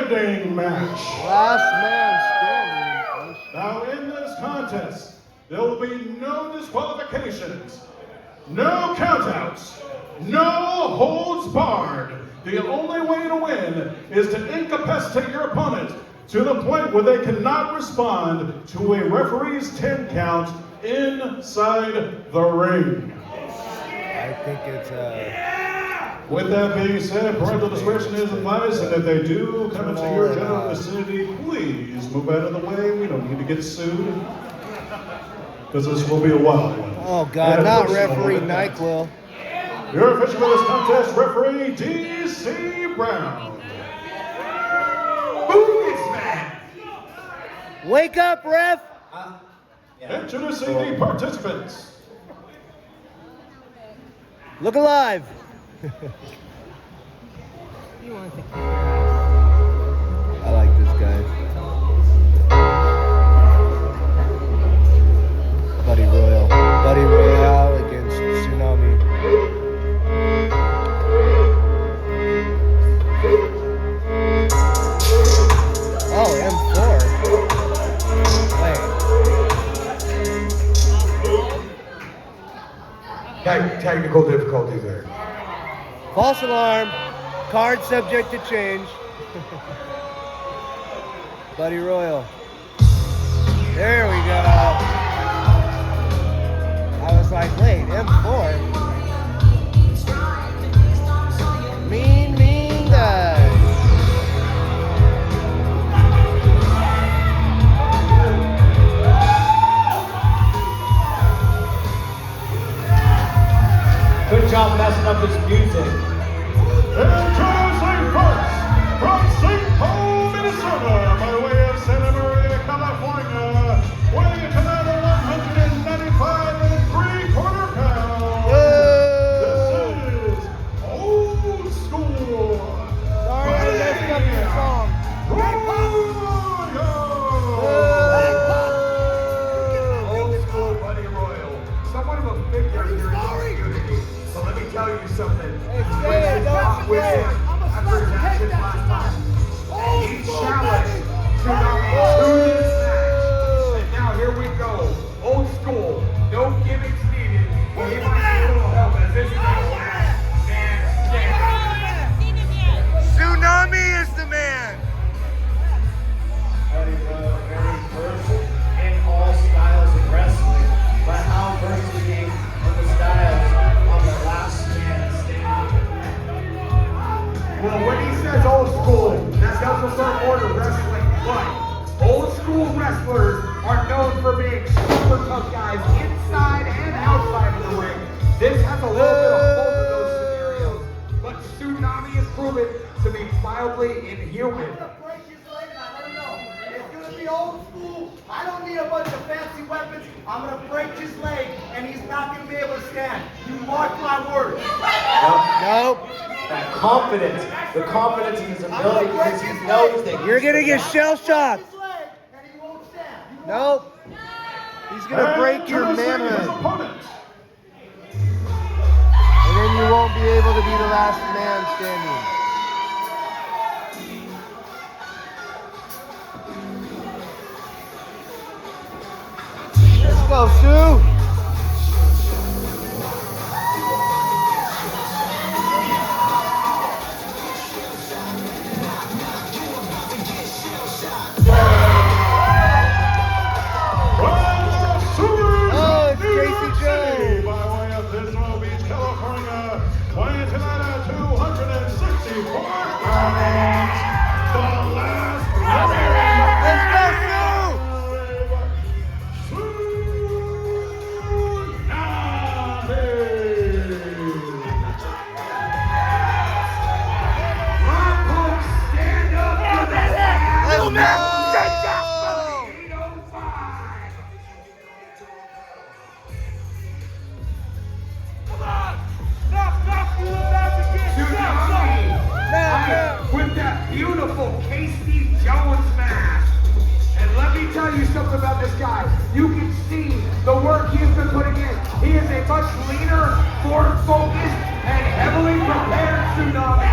standing match. Last man standing. Now in this contest, there will be no disqualifications, no countouts, no holds barred. The only way to win is to incapacitate your opponent to the point where they cannot respond to a referee's 10 count inside the ring. I think it's With that being said, parental discretion is advised, and if they do come into your general vicinity, please move out of the way. We don't need to get sued, because this will be a wild one. Oh God, not referee NyQuil. Your official for this contest, referee D.C. Brown. Wake up, ref! Introducing the participants. Look alive. I like this guy. Buddy Royale against Sunami. Oh, M4. Technical difficulties there. False alarm. Card subject to change. Buddy Royal. There we go. I was like, wait, M4? Mean guy. Good job messing up his music. Introducing first, from St. Paul, Minnesota, by way of Santa Maria, California, weighing in at 195 3/4 pounds. This is Old School. Sorry, I messed up your song. Old school Buddy Royal. Somewhat of a figure here in the community. So let me tell you something. Hey, don't forget. After his action last time, he challenged Sunami to this match. And now here we go. Old school. No gimmicks needed. But he might need a little help as this is a man standing. Sunami is the man. Buddy Royal, very versed in all styles of wrestling, but how versatile in the styles of the last man standing. Well, when he says old school, that doesn't start order wrestling, but old school wrestlers are known for being super tough guys inside and outside of the ring. This has a little bit of both of those scenarios, but Sunami is proven to be mildly inhuman. Break his leg, I don't know. It's gonna be old school. I don't need a bunch of fancy weapons. I'm gonna break his leg, and he's not gonna be able to stand. You mark my words. Nope. That confidence, the confidence in his ability, because he knows that You're gonna get shell shocked. His leg, and he won't stand. He won't. Nope. He's gonna break your Introducing his manhood. opponent. And then you won't be able to be the last man standing. Let's go, Sue. Oh, it's Casey Jones. By way of Pismo Beach, California, weighing tonight at 264 pounds. The last Let's Lompoc, stand up for the go, Sue. Let's go. With that beautiful Casey Jones mask. And let me tell you something about this guy. You can see the work he has been putting in. He is a much leaner, more focused, and heavily prepared Sunami.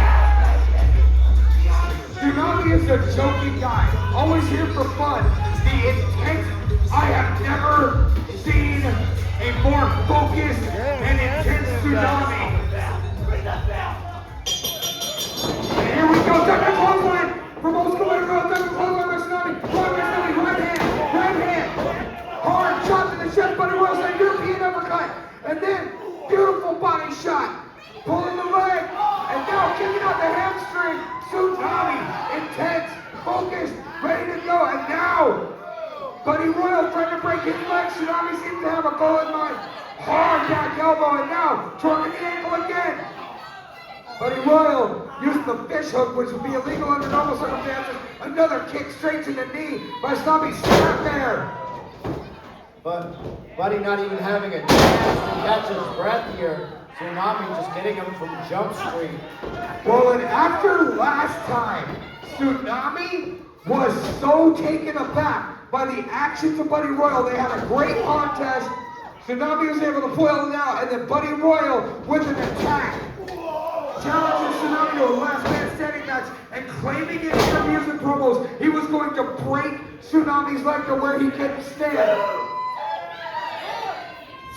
Sunami is a joking guy, always here for fun. The intense, I have never seen a more focused and intense Sunami. And here we go, second clothesline from old school Road, second clothesline by Sunami. Right hand. Hard shot to the chest, Buddy Royal saying European uppercut. And then, beautiful body shot. Pulling the leg, and now kicking out the hamstring. Sunami, intense, focused, ready to go. And now, Buddy Royal trying to break his leg. Sunami seems to have a goal in mind. Hard back elbow, and now torquing the ankle again. Buddy Royal used the fish hook, which would be illegal under normal circumstances. Another kick straight to the knee by Sunami. Snap there. But Buddy not even having a chance to catch his breath here. Sunami just getting him from Jump Street. Well, and after last time, Sunami was so taken aback by the actions of Buddy Royal. They had a great contest. Sunami was able to pull it out, and then Buddy Royal with an attack. Challenges Sunami to a last man standing match, and claiming in interviews and promos he was going to break Sunami's leg to where he couldn't stand.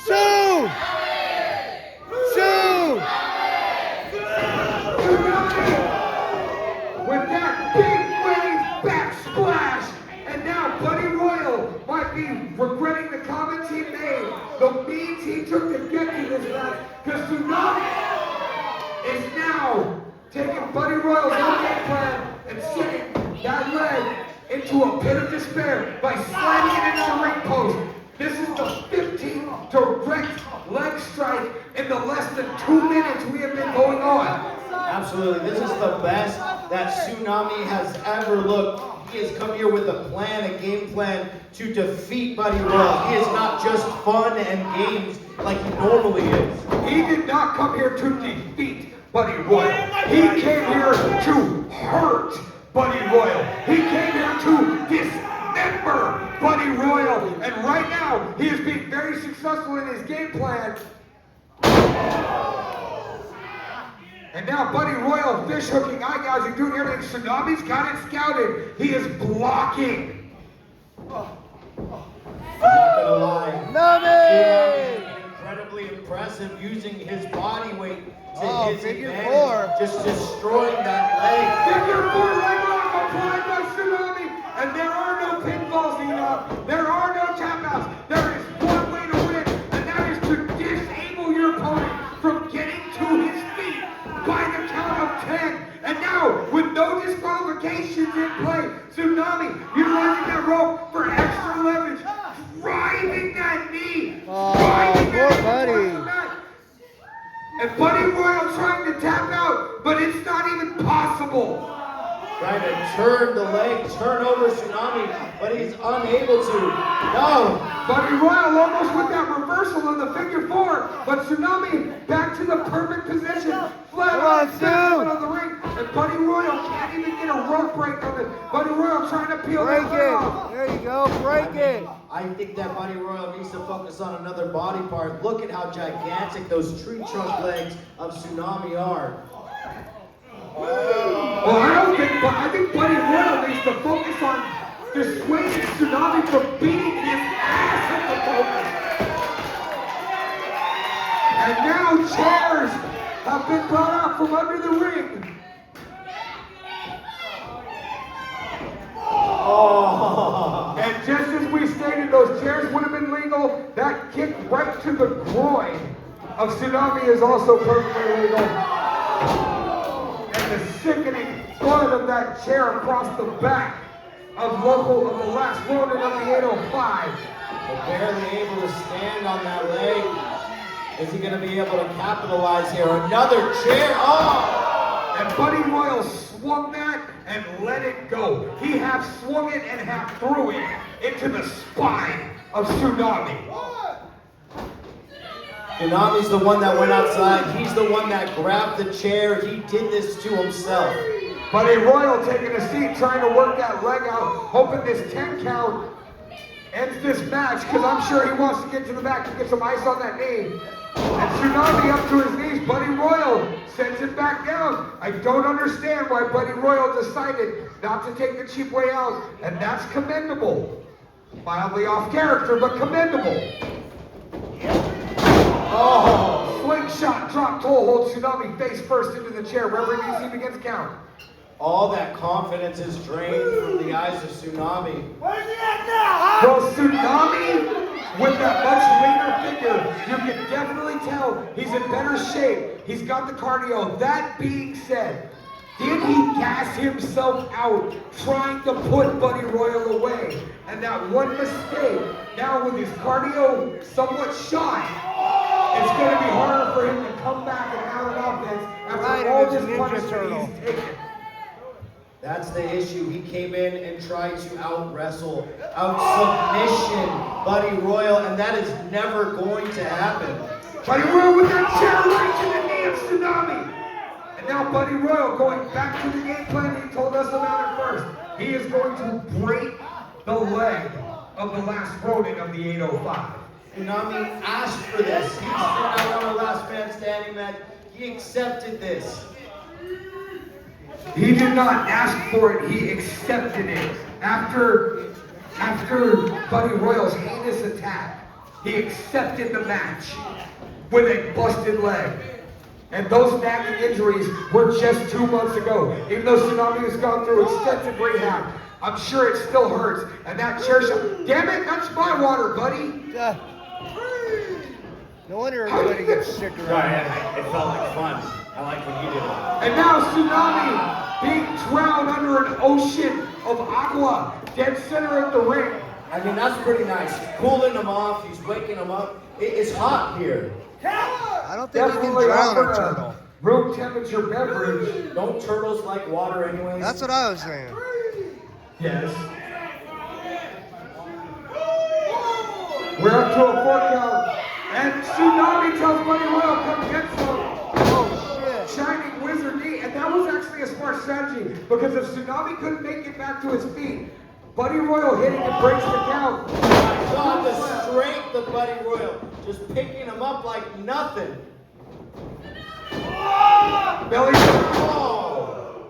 Shoot! With that big wave back splash, and now Buddy Royal might be regretting the comments he made, the means he took to get to this match, because Sunami is now taking Buddy Royal's own game plan and sending that leg into a pit of despair by slamming it into the ring post. This is the 15th direct leg strike in the less than 2 minutes we have been going on. Absolutely, this is the best that Sunami has ever looked. He has come here with a plan, a game plan to defeat Buddy Royal. He is not just fun and games like he normally is. He did not come here to defeat Buddy Royal. He came here to hurt Buddy Royal. He came here to dismember Buddy Royal. And right now, he is being very successful in his game plan. And now Buddy Royal fish hooking, eye gouging, doing everything. Sunami's got it scouted. He is blocking. I'm not gonna lie. Nami! Incredibly impressive using his body weight to his figure advantage. four. Just destroying that leg. Figure 4 leg lock applied by Sunami. And there are no pinfalls, Enoch. There are no tap outs. There is one way to win, and that is to disable your opponent from getting to his feet by the count of 10. And now, with no disqualifications in play, Sunami utilizing that rope for extra leverage, driving that knee, driving poor that Buddy. knee towards the mat. And Buddy Royal trying to tap out, but it's not even possible. Trying to turn the leg, turn over Sunami, but he's unable to. No! Buddy Royal almost with that reversal in the figure 4, but Sunami back to the perfect position. Flat on the center of the ring, and Buddy Royal can't even get a rope break on it. Buddy Royal trying to peel Break that leg off. it. There you go. Break it. I think that Buddy Royal needs to focus on another body part. Look at how gigantic those tree trunk legs of Sunami are. Well, I think Buddy Royal needs to focus on dissuading Sunami from beating his ass at the moment. And now chairs have been brought out from under the ring. Oh! And just as we stated, those chairs would have been legal. That kick right to the groin of Sunami is also perfectly legal. And the sickening thud of that chair across the back of the last opponent of the 805. But barely able to stand on that leg. Is he going to be able to capitalize here? Another chair. Oh! And Buddy Royal swung that and let it go. He half swung it and half threw it into the spine of Sunami. Sunami's the one that went outside. He's the one that grabbed the chair. He did this to himself. Buddy Royal taking a seat, trying to work that leg out, hoping this 10 count ends this match, because I'm sure he wants to get to the back and get some ice on that knee. And Sunami up to his knees. Buddy Royal sends him back down. I don't understand why Buddy Royal decided not to take the cheap way out, and that's commendable. Mildly off character, but commendable. Oh, slingshot drop toe hold Sunami face first into the chair. Referee DC begins count. All that confidence is drained from the eyes of Sunami. Where's he at now, huh? Well, Sunami, with that much leaner figure, you can definitely tell he's in better shape. He's got the cardio. That being said, did he gas himself out trying to put Buddy Royal away? And that one mistake, now with his cardio somewhat shot, it's going to be harder for him to come back and out of offense after all this punishment he's taken. That's the issue. He came in and tried to out-wrestle, out-submission Buddy Royal, and that is never going to happen. Buddy Royal with that chair right to the knee of Sunami. And now Buddy Royal going back to the game plan he told us about at first. He is going to break the leg of the last rodent of the 805. Sunami asked for this. He said, I want a last man standing match. He accepted this. He did not ask for it, he accepted it. After Buddy Royal's heinous attack, he accepted the match with a busted leg. And those nagging injuries were just 2 months ago. Even though Sunami has gone through extensive rehab, I'm sure it still hurts. And that chair shot, damn it, that's my water, buddy. No wonder everybody gets sick around here. It felt like fun. I like when you did it. And now Sunami being drowned under an ocean of aqua, dead center of the ring. I mean, that's pretty nice. He's cooling him off. He's waking him up. It's hot here. I don't think you can Definitely drown a offer turtle. room temperature beverage. Don't turtles like water anyways? That's what I was saying. Yes. We're up to a 4 count. And Sunami tells Buddy Royal, come get some. Oh, shit. Shining Wizard knee. And that was actually a smart strategy. Because if Sunami couldn't make it back to his feet, Buddy Royal hitting it breaks the count. God, the strength of Buddy Royal. Just picking him up like nothing. Belly. Oh.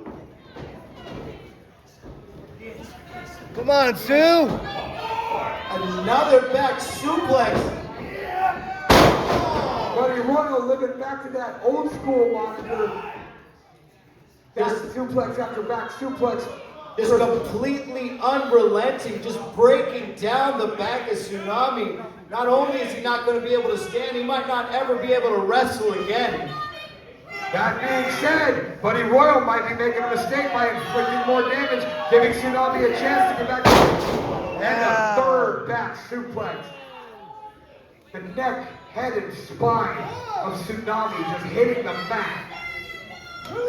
Come on, Sue. Another back suplex. Buddy Royal living back to that old school moniker. Back suplex after back suplex. Is completely unrelenting, just breaking down the back of Sunami. Not only is he not going to be able to stand, he might not ever be able to wrestle again. That being said, Buddy Royal might be making a mistake by inflicting more damage, giving Sunami a chance to get back. And a third back suplex. The neck, head, and spine of Sunami just hitting the mat.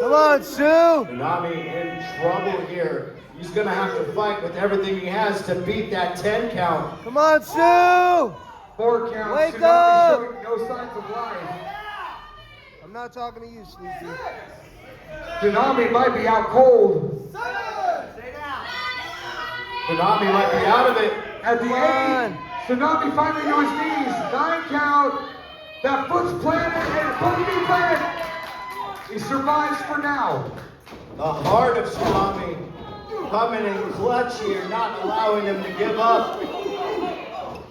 Come on, Sue. Sunami in trouble here. He's going to have to fight with everything he has to beat that 10 count. Come on, Sue. 4 count. Wake Sunami up. showing no signs of life. I'm not talking to you, Sneaky. Sunami might be out cold. Sunami might be out of it. At the 8, Sunami finally to his knees. 9 count. That foot's planted and it's supposed to be planted. He survives for now. The heart of Sunami coming in clutch here, not allowing him to give up.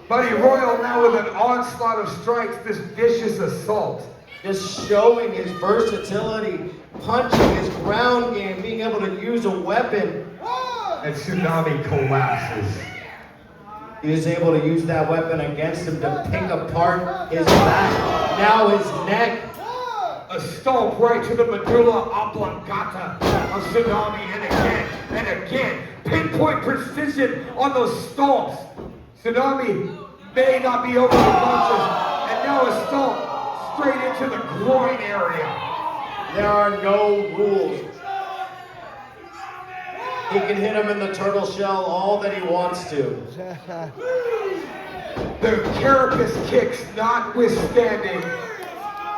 Buddy Royal now with an onslaught of strikes, this vicious assault. Just showing his versatility, punching his ground game, being able to use a weapon. And Sunami collapses. He was able to use that weapon against him to pick apart his back, now his neck. A stomp right to the medulla oblongata of Sunami, and again, pinpoint precision on those stomps. Sunami may not be over the punches, and now a stomp straight into the groin area. There are no rules. He can hit him in the turtle shell all that he wants to. The carapace kicks notwithstanding,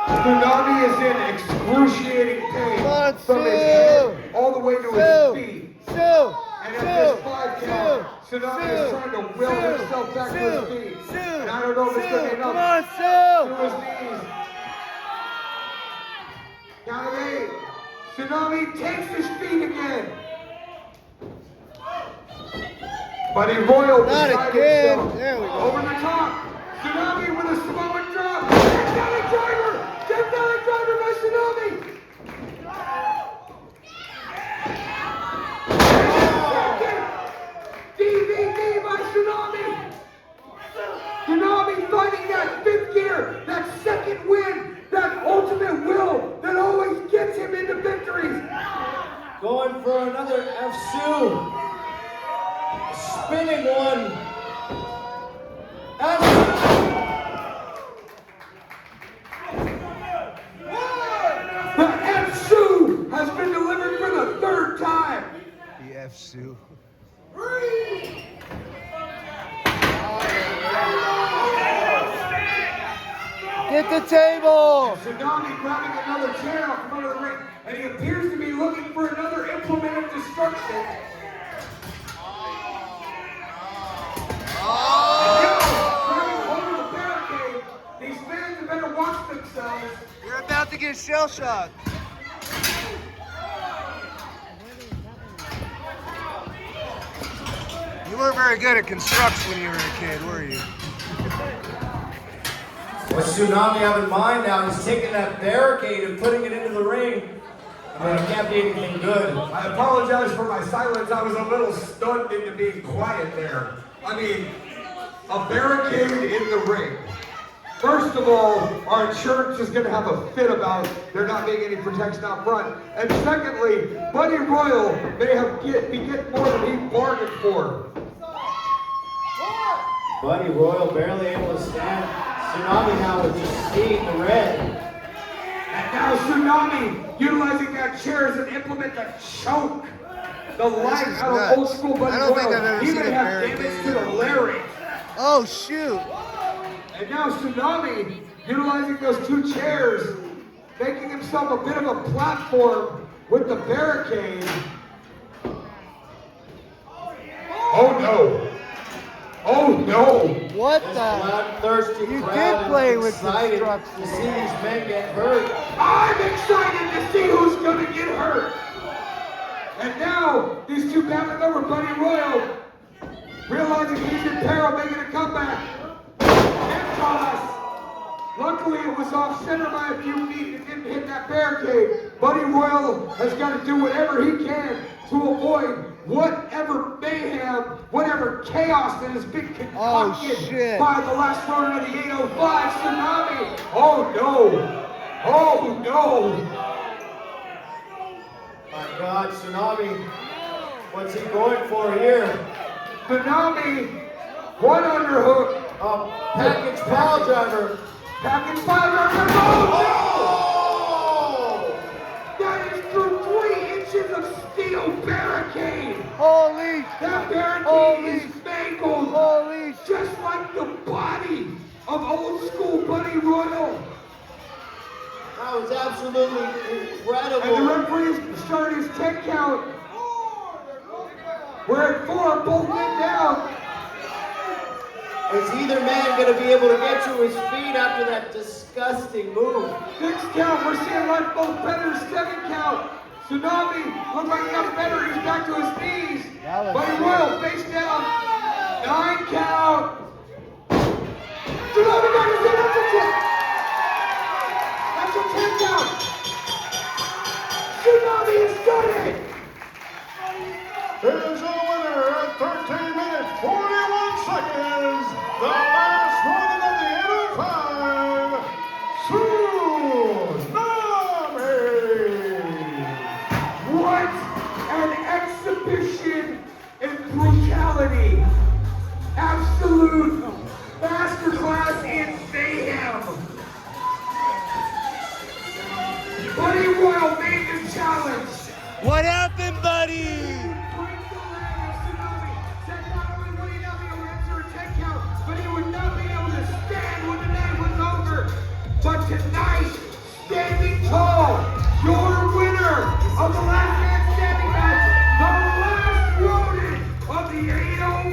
Sunami is in excruciating pain from his head all the way to his feet. Sue. And at this 5 count, Sunami is trying to will himself back to his feet. And I don't know if it's going to be enough Come on, to Sue! his knees. Count of 8. Sunami takes his feet again. Buddy Royal Not beside again. himself. There we go. Over the top. Sunami with a Samoan drop. Death Valley driver. Death Valley driver by Sunami. DVD by Sunami. Sunami finding that 5th gear, that 2nd win, that ultimate will that always gets him into victories. Going for another F-Su. Spinning one. The F-Su has been delivered for the 3rd time. The F-Su. Get the table! Sunami grabbing another chair out from under the ring, and he appears to be looking for another implement of destruction. Grabbing hold of the barricade. These fans had better watch themselves. You're about to get shell-shocked. You weren't very good at construction when you were a kid, were you? What Sunami have in mind now is taking that barricade and putting it into the ring. I mean, it can't be anything good. I apologize for my silence. I was a little stunned into being quiet there. I mean, a barricade in the ring. First of all, our insurance is going to have a fit about there not being any protection out front. And secondly, Buddy Royal may be getting more than he bargained for. Buddy Royal barely able to stand. Sunami now with just seeing the red. And now Sunami utilizing that chair as an implement to choke the life is out nuts. of old school Buddy I don't think Royal. I've ever He seen may a have damage barricade to the larynx. Oh, shoot! And now Sunami utilizing those 2 chairs, making himself a bit of a platform with the barricade. Oh no! Oh no! What This the? bloodthirsty You crowd did play is with excited construction. to see these men get hurt. I'm excited to see who's gonna get hurt. And now these 2 battling over Buddy Royal, realizing he's in peril, making a comeback. And toss. Luckily, it was off center by a few feet and didn't hit that barricade. Buddy Royal has got to do whatever he can to avoid whatever mayhem, whatever chaos that has been concocted shit. by the last runner of the 805 Sunami. Oh no! Oh no! My God, Sunami, what's he going for here? Sunami, one underhook, Package pile driver. package 5 under. Oh! That is through 3 inches of steel barricade. Holy! That barricade Holy! is mangled, Holy! just like the body of old school Buddy Royal. That was absolutely And the incredible. referee has started his 10 count. We're at 4, both men down. Is either man going to be able to get to his feet after that disgusting move? 6 count, we're seeing like both better. 7 count. Sunami looks like he got better. He's back to his knees. That was Buddy sick. Royal face down. 9 count. Sunami got his head. That's a 10. That's a 10 count. Sunami has done it. Here's your winner at 13 minutes, 41 seconds, the last one of the 805, Sunami! What an exhibition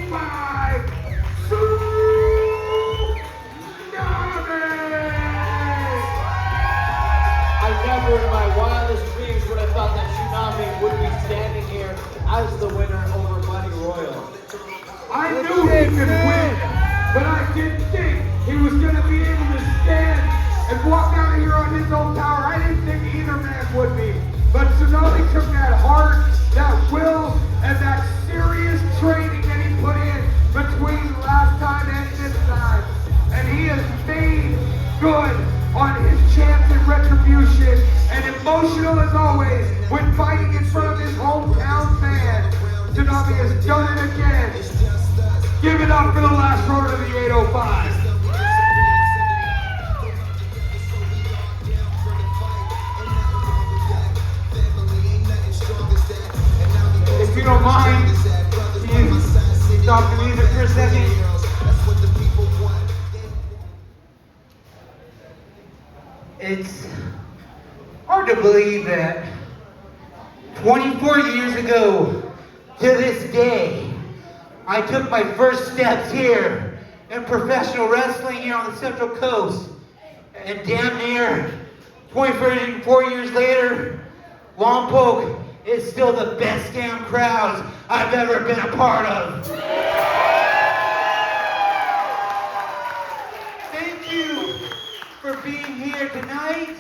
85, Sunami! I never in my wildest dreams would have thought that Sunami would be standing here as the winner over Buddy Royal. I knew he could win, but I didn't think he was going to be able to stand and walk out of here on his own power. I didn't think either man would be. But Sunami took that heart, that will, and that serious training that he put in between last time and this time. And he has made good on his chance at retribution. And emotional as always when fighting in front of his hometown fans. Sunami has done it again. Give it up for the last road of the 805. If you don't mind, can you stop the music for a second? It's hard to believe that 24 years ago to this day, I took my first steps here in professional wrestling here on the Central Coast. And damn near 24 years later, Lompoc is still the best damn crowd I've ever been a part of. Thank you for being here tonight.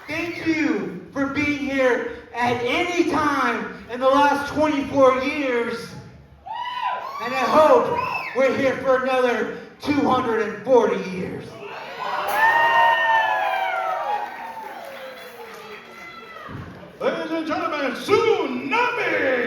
Thank you for being here at any time in the last 24 years. And I hope we're here for another 240 years. Ladies and gentlemen, Sunami!